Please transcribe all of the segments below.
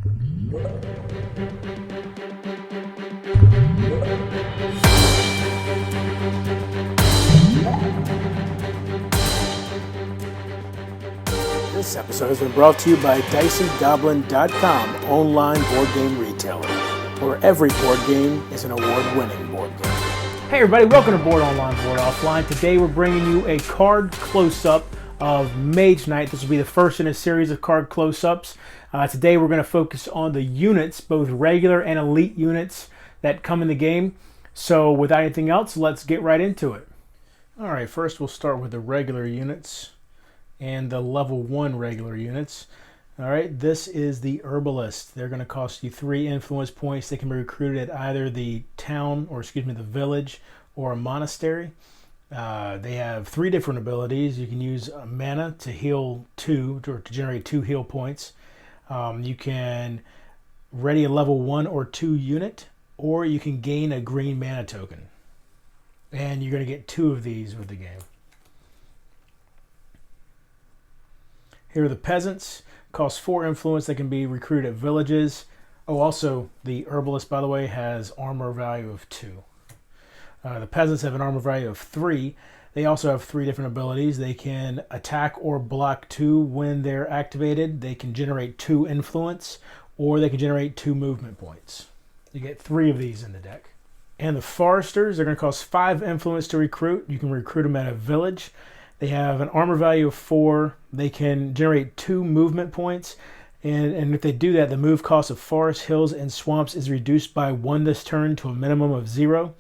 This episode has been brought to you by DiceyGoblin.com, online board game retailer, where every board game is an award-winning board game. Hey everybody, welcome to Board Online, Board Offline. Today we're bringing you a card close-up of Mage Knight. This will be the first in a series of card close-ups. Today we're going to focus on the units, both regular and elite units that come in the game. So without anything else, let's get right into it. Alright, first we'll start with the regular units and the level 1 regular units. Alright, this is the Herbalist. They're going to cost you 3 influence points. They can be recruited at either the town, or excuse me, the village, or a monastery. They have 3 different abilities. You can use mana to heal 2, or to generate 2 heal points. You can ready a level 1 or 2 unit, or you can gain a green mana token. And you're going to get 2 of these with the game. Here are the Peasants. Cost 4 influence. They can be recruited at villages. Oh, also, the Herbalist, by the way, has armor value of 2. The Peasants have an armor value of 3. They also have 3 different abilities. They can attack or block 2 when they're activated. They can generate 2 influence, or they can generate 2 movement points. You get 3 of these in the deck. And the Foresters, they're going to cost 5 influence to recruit. You can recruit them at a village. They have an armor value of 4. They can generate 2 movement points. And if they do that, the move cost of forests, hills, and swamps is reduced by 1 this turn to a minimum of 0.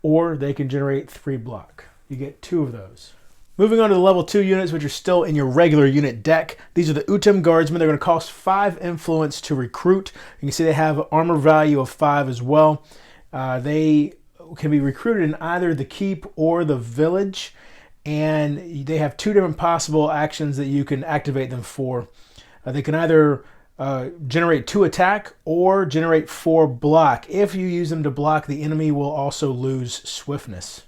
Or they can generate 3 block. You get 2 of those. Moving on to the level 2 units, which are still in your regular unit deck. These are the Utem Guardsmen. They're going to cost 5 influence to recruit. You can see they have armor value of 5 as well. They can be recruited in either the keep or the village. And they have 2 different possible actions that you can activate them for. They can either generate 2 attack or generate 4 block. If you use them to block, the enemy will also lose swiftness.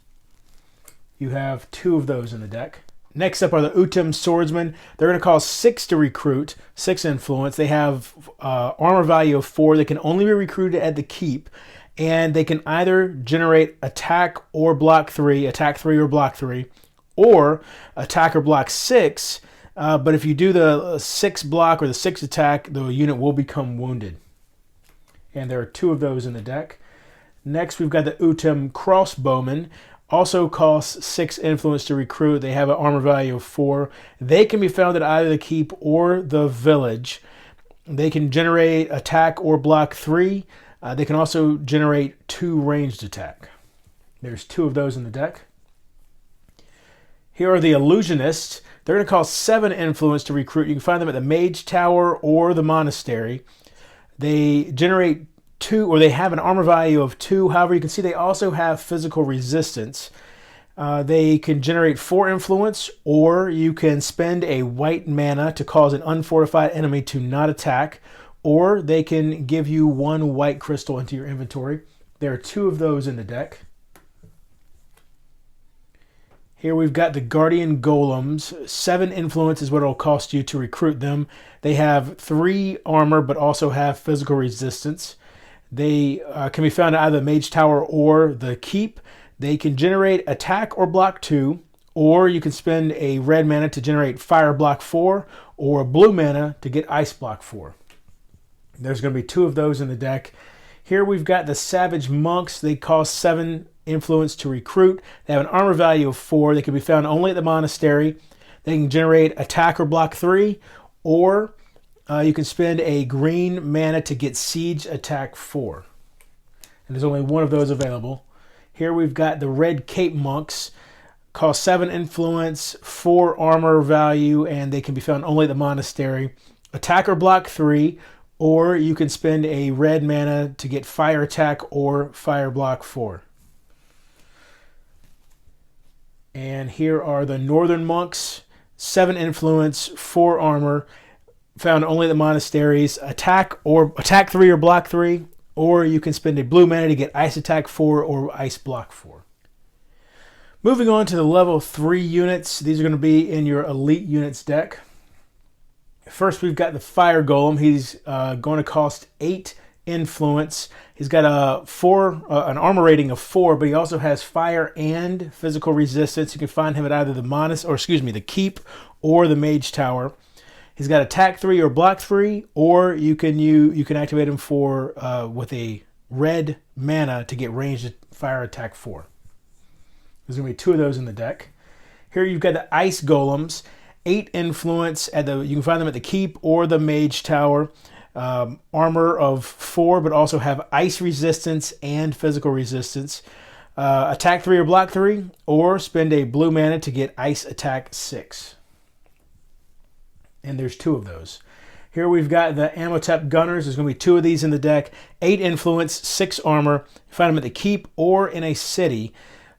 You have 2 of those in the deck. Next up are the Utem Swordsmen. They're going to cost 6 to recruit, 6 influence. They have armor value of 4. They can only be recruited at the keep. And they can either generate attack or block 3, attack 3 or block 3. Or attack or block 6, but if you do the 6 block or the 6 attack, the unit will become wounded. And there are 2 of those in the deck. Next, we've got the Utem Crossbowmen. Also costs 6 influence to recruit. They have an armor value of 4. They can be found at either the keep or the village. They can generate attack or block 3. They can also generate 2 ranged attack. There's 2 of those in the deck. Here are the Illusionists. They're going to cost 7 influence to recruit. You can find them at the Mage Tower or the Monastery. They generate 2, or they have an armor value of 2. However, you can see they also have physical resistance. They can generate 4 influence, or you can spend a white mana to cause an unfortified enemy to not attack, or they can give you 1 white crystal into your inventory. There are 2 of those in the deck. Here we've got the Guardian Golems. 7 influence is what it'll cost you to recruit them. They have 3 armor, but also have physical resistance. They can be found at either the Mage Tower or the Keep. They can generate attack or block 2, or you can spend a red mana to generate fire block 4, or a blue mana to get ice block 4. There's going to be 2 of those in the deck. Here we've got the Savage Monks. They cost 7 influence to recruit. They have an armor value of 4. They can be found only at the monastery. They can generate attack or block 3, or you can spend a green mana to get siege attack 4. And there's only 1 of those available. Here we've got the Red Cape Monks. Cost 7 influence, 4 armor value, and they can be found only at the monastery. Attack or block 3, or you can spend a red mana to get fire attack or fire block 4. And here are the Northern Monks. 7 influence, 4 armor, found only at the monasteries. Attack 3 or block 3, or you can spend a blue mana to get ice attack 4 or ice block 4. Moving on to the level 3 units. These are going to be in your elite units deck. First, we've got the Fire Golem. He's going to cost 8 influence. He's got an armor rating of 4, but he also has fire and physical resistance. You can find him at either the Keep or the Mage Tower. He's got attack 3 or block 3, or you can activate him with a red mana to get ranged fire attack 4. There's going to be 2 of those in the deck. Here you've got the Ice Golems. 8 influence. You can find them at the Keep or the Mage Tower. Armor of 4, but also have ice resistance and physical resistance. Attack 3 or block 3, or spend a blue mana to get ice attack 6. And there's 2 of those. Here we've got the Amotep Gunners. There's going to be 2 of these in the deck. 8 influence, 6 armor. You find them at the Keep or in a city.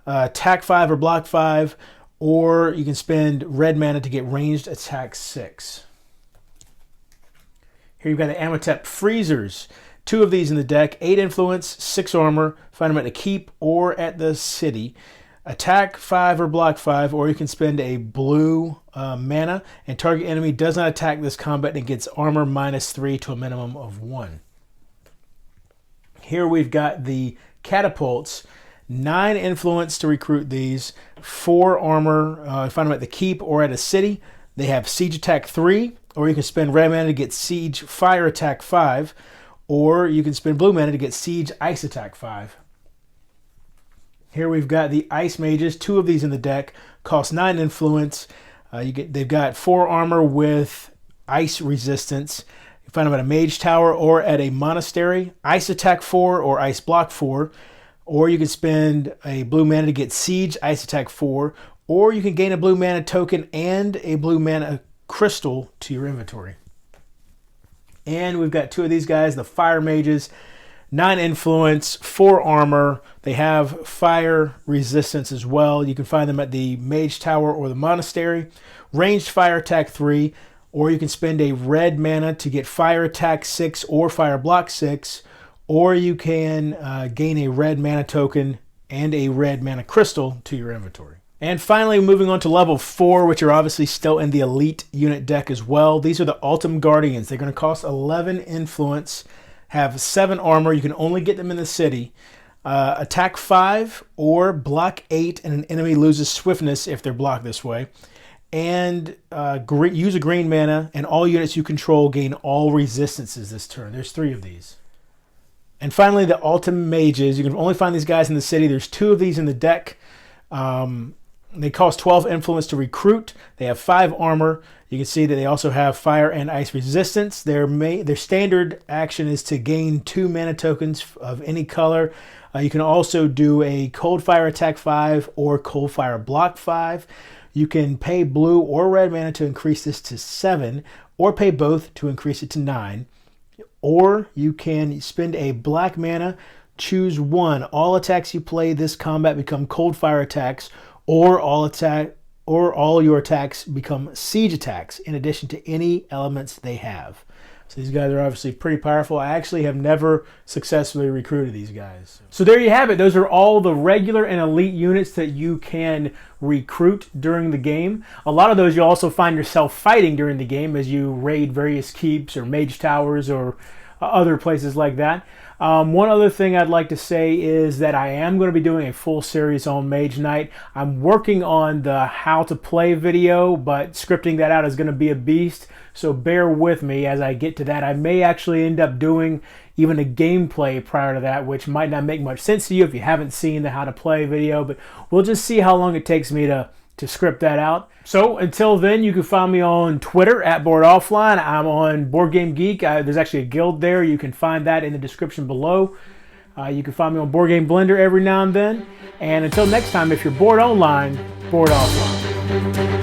Attack 5 or block 5, or you can spend red mana to get ranged attack 6. Here you've got the Amotep Freezers. 2 of these in the deck. 8 influence, 6 armor. Find them at the Keep or at the city. Attack 5 or block 5, or you can spend a blue mana, and target enemy does not attack this combat and gets armor -3 to a minimum of 1. Here we've got the Catapults. 9 influence to recruit these. 4 armor. Find them at the Keep or at a city. They have siege attack 3, or you can spend red mana to get siege fire attack 5, or you can spend blue mana to get siege ice attack 5. Here we've got the Ice Mages. 2 of these in the deck. Cost 9 influence. They've got 4 armor with ice resistance. You find them at a Mage Tower or at a Monastery. Ice attack 4 or ice block 4. Or you can spend a blue mana to get siege ice attack 4. Or you can gain a blue mana token and a blue mana crystal to your inventory. And we've got 2 of these guys, the Fire Mages. 9 influence, 4 armor. They have fire resistance as well. You can find them at the Mage Tower or the Monastery. Ranged fire attack 3, or you can spend a red mana to get fire attack 6 or fire block 6, or you can gain a red mana token and a red mana crystal to your inventory. And finally, moving on to level 4, which are obviously still in the elite unit deck as well. These are the Ultim Guardians. They're going to cost 11 influence, have 7 armor. You can only get them in the city. Attack 5 or block 8, and an enemy loses swiftness if they're blocked this way. And use a green mana, and all units you control gain all resistances this turn. There's 3 of these. And finally, the Ultim Mages. You can only find these guys in the city. There's 2 of these in the deck. They cost 12 influence to recruit. They have 5 armor. You can see that they also have fire and ice resistance. Their standard action is to gain 2 mana tokens of any color. You can also do a cold fire attack 5 or cold fire block 5. You can pay blue or red mana to increase this to 7, or pay both to increase it to 9. Or you can spend a black mana, choose 1. All attacks you play this combat become cold fire attacks, or all your attacks become siege attacks, in addition to any elements they have. So these guys are obviously pretty powerful. I actually have never successfully recruited these guys. So there you have it. Those are all the regular and elite units that you can recruit during the game. A lot of those you'll also find yourself fighting during the game as you raid various keeps or mage towers or other places like that. One other thing I'd like to say is that I am going to be doing a full series on Mage Knight. I'm working on the how to play video, but scripting that out is going to be a beast. So bear with me as I get to that. I may actually end up doing even a gameplay prior to that, which might not make much sense to you if you haven't seen the how to play video, but we'll just see how long it takes me to script that out. So until then, you can find me on Twitter at boredonlineboardoffline. I'm on Board Game Geek. There's actually a guild there. You can find that in the description below. You can find me on Board Game Blender every now and then. And until next time, if you're bored online, board offline.